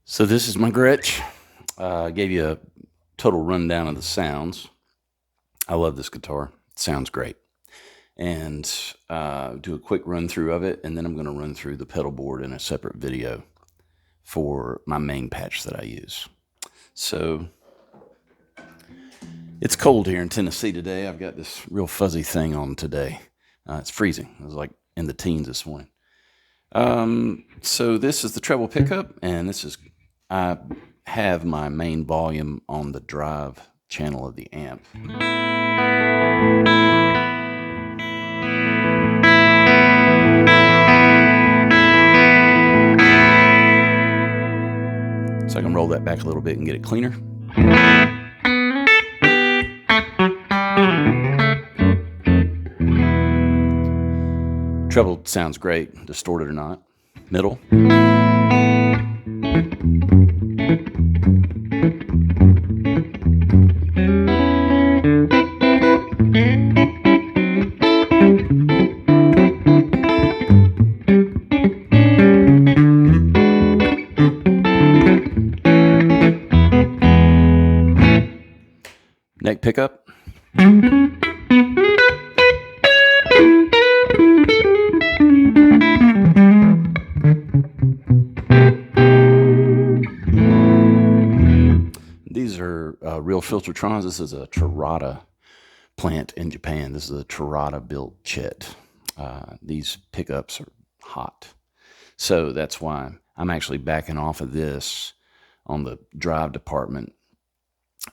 So this is my Gretsch. I gave you a total rundown of the sounds. I love this guitar. It sounds great. And do a quick run through of it, and then I'm going to run through the pedal board in a separate video for my main patch that I use. So it's cold here in Tennessee today. I've got this real fuzzy thing on today. It's freezing. It was like in the teens this morning. So this is the treble pickup, and I have my main volume on the drive channel of the amp. So I can roll that back a little bit and get it cleaner. Treble sounds great, distorted or not. Middle. Neck pickup. These are real Filtertrons. This is a Terada plant in Japan. This is a Terada built Chet. These pickups are hot. So that's why I'm actually backing off of this on the drive department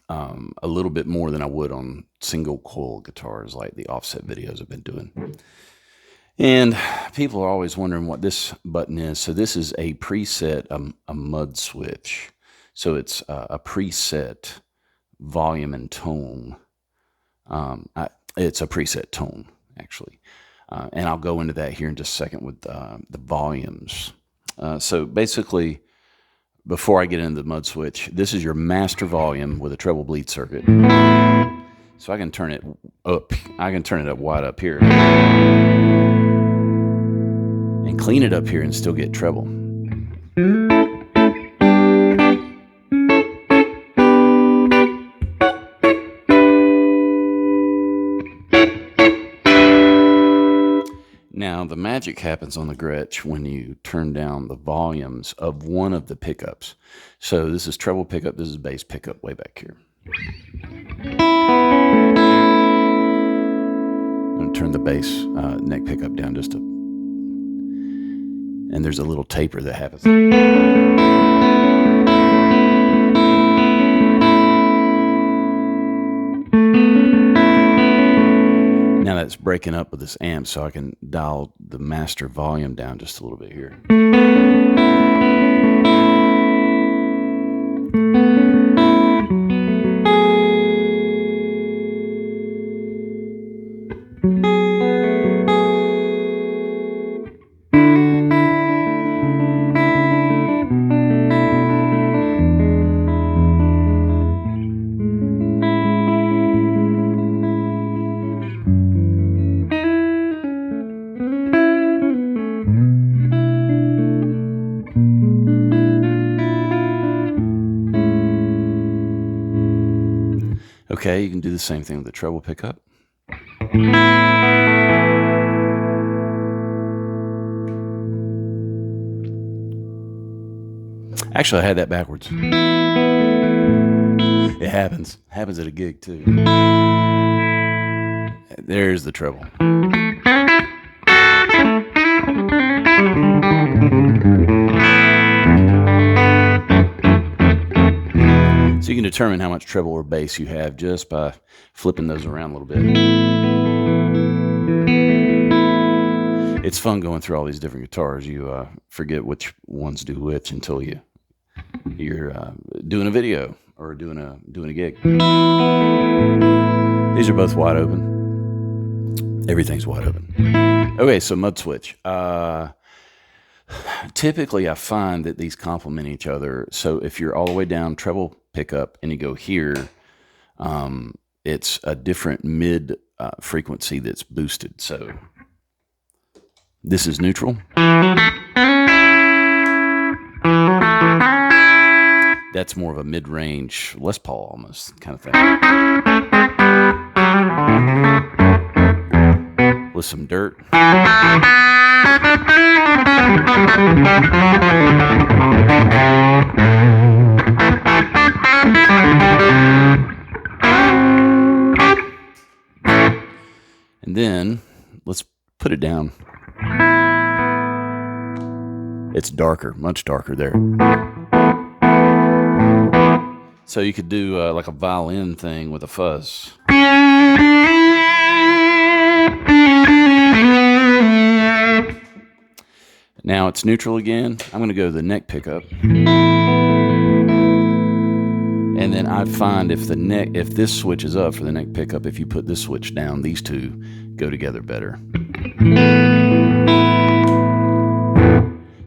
a little bit more than I would on single coil guitars like the offset videos I've been doing. And people are always wondering what this button is. So this is a preset, a mud switch. So it's a preset volume and tone. It's a preset tone, actually. And I'll go into that here in just a second with the volumes. So basically, before I get into the mud switch, this is your master volume with a treble bleed circuit. So I can turn it up. I can turn it up wide up here and clean it up here and still get treble. Now, the magic happens on the Gretsch when you turn down the volumes of one of the pickups. So this is treble pickup, this is bass pickup way back here. I'm going to turn the bass neck pickup down just a... And there's a little taper that happens. Now that's breaking up with this amp, so I can dial the master volume down just a little bit here. Okay, you can do the same thing with the treble pickup. Actually, I had that backwards. It happens. Happens at a gig, too. There's the treble. So you can determine how much treble or bass you have just by flipping those around a little bit. It's fun going through all these different guitars. You forget which ones do which until you're doing a video or doing a gig. These are both wide open. Everything's wide open. Okay, so mud switch. Typically, I find that these complement each other. So if you're all the way down treble pickup and you go here, it's a different mid frequency that's boosted. So This is neutral. That's more of a mid-range Les Paul almost kind of thing. With some dirt. And then let's put it down. It's darker, much darker there. So you could do like a violin thing with a fuzz. Now it's neutral again. I'm going to go to the neck pickup. And then I find if this switch is up for the neck pickup, if you put this switch down, these two go together better.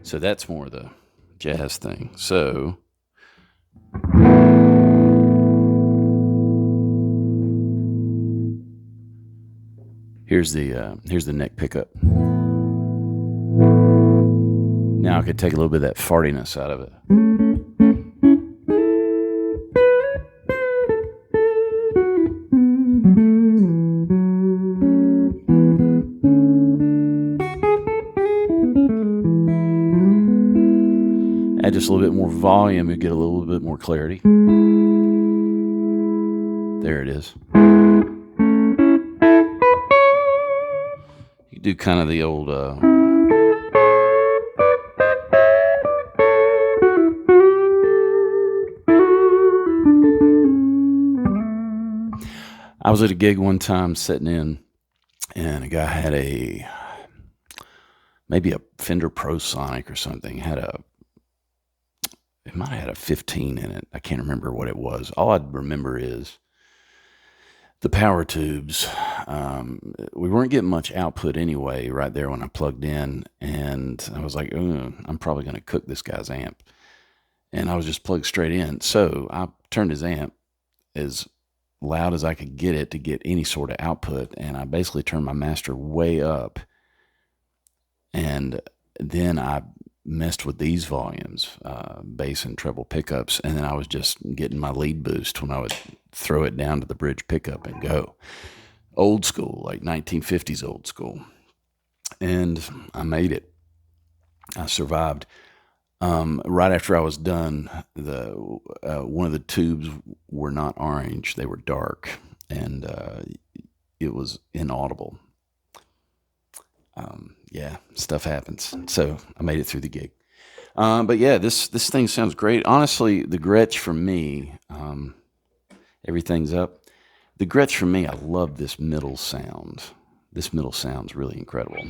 So that's more the jazz thing. So here's the neck pickup. Now I could take a little bit of that fartiness out of it. Add just a little bit more volume, you get a little bit more clarity. There it is. You do kind of the old I was at a gig one time sitting in, and a guy had maybe a Fender Pro Sonic or something. It might have had a 15 in it. I can't remember what it was. All I remember is the power tubes. We weren't getting much output anyway right there when I plugged in, and I was like, I'm probably going to cook this guy's amp. And I was just plugged straight in. So I turned his amp as loud as I could get it to get any sort of output, and I basically turned my master way up, and then I messed with these volumes, bass and treble pickups, and then I was just getting my lead boost when I would throw it down to the bridge pickup and go. Old school, like 1950s old school. And I made it. I survived. Right after I was done, one of the tubes were not orange; they were dark, and it was inaudible. Yeah, stuff happens. So I made it through the gig. But yeah, this thing sounds great. Honestly, the Gretsch for me, everything's up. The Gretsch for me, I love this middle sound. This middle sound's really incredible.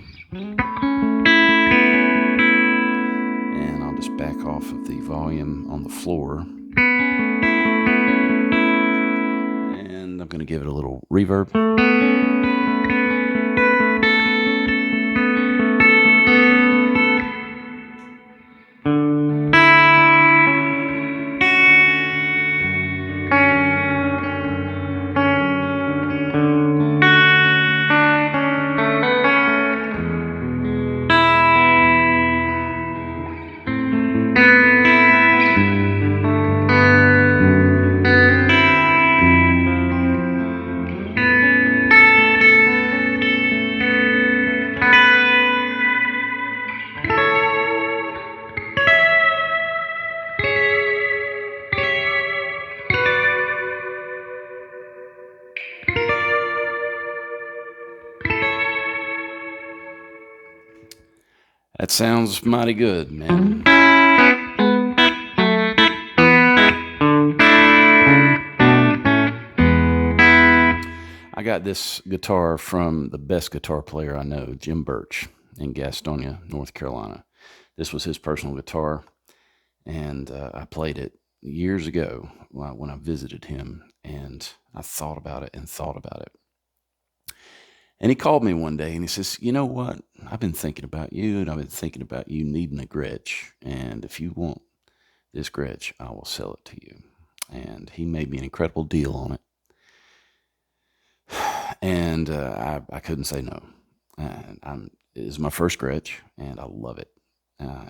And I'll just back off of the volume on the floor. And I'm going to give it a little reverb. That sounds mighty good, man. I got this guitar from the best guitar player I know, Jim Birch, in Gastonia, North Carolina. This was his personal guitar, and I played it years ago when I visited him, and I thought about it and thought about it. And he called me one day and he says, you know what? I've been thinking about you, and I've been thinking about you needing a Gretsch. And if you want this Gretsch, I will sell it to you. And he made me an incredible deal on it. And I couldn't say no. It is my first Gretsch, and I love it.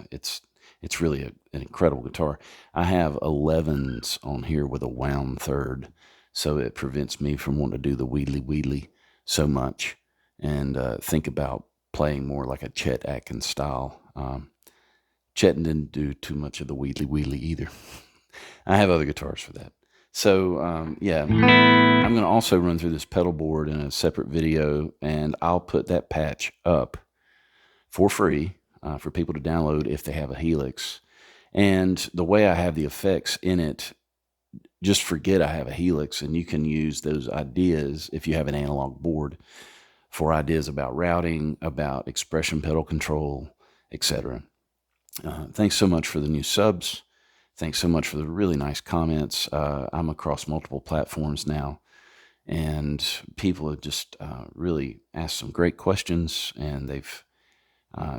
It's It's really an incredible guitar. I have 11s on here with a wound third, so it prevents me from wanting to do the wheelie wheelie so much, and think about playing more like a Chet Atkins style. Chet didn't do too much of the wheelie wheelie either. I have other guitars for that. So yeah, I'm going to also run through this pedal board in a separate video, and I'll put that patch up for free for people to download if they have a Helix. And the way I have the effects in it, just forget I have a Helix, and you can use those ideas if you have an analog board for ideas about routing, about expression pedal control, etc. Thanks so much for the new subs. Thanks so much for the really nice comments. I'm across multiple platforms now, and people have just really asked some great questions, and they've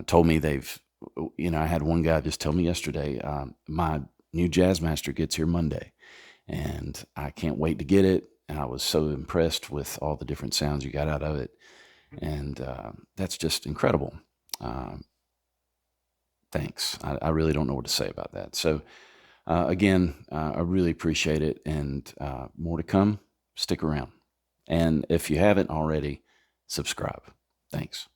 told me I had one guy just tell me yesterday, my new Jazzmaster gets here Monday, and I can't wait to get it. And I was so impressed with all the different sounds you got out of it, and that's just incredible. Thanks. I really don't know what to say about that. So again, I really appreciate it, and more to come. Stick around. And if you haven't already, subscribe. Thanks.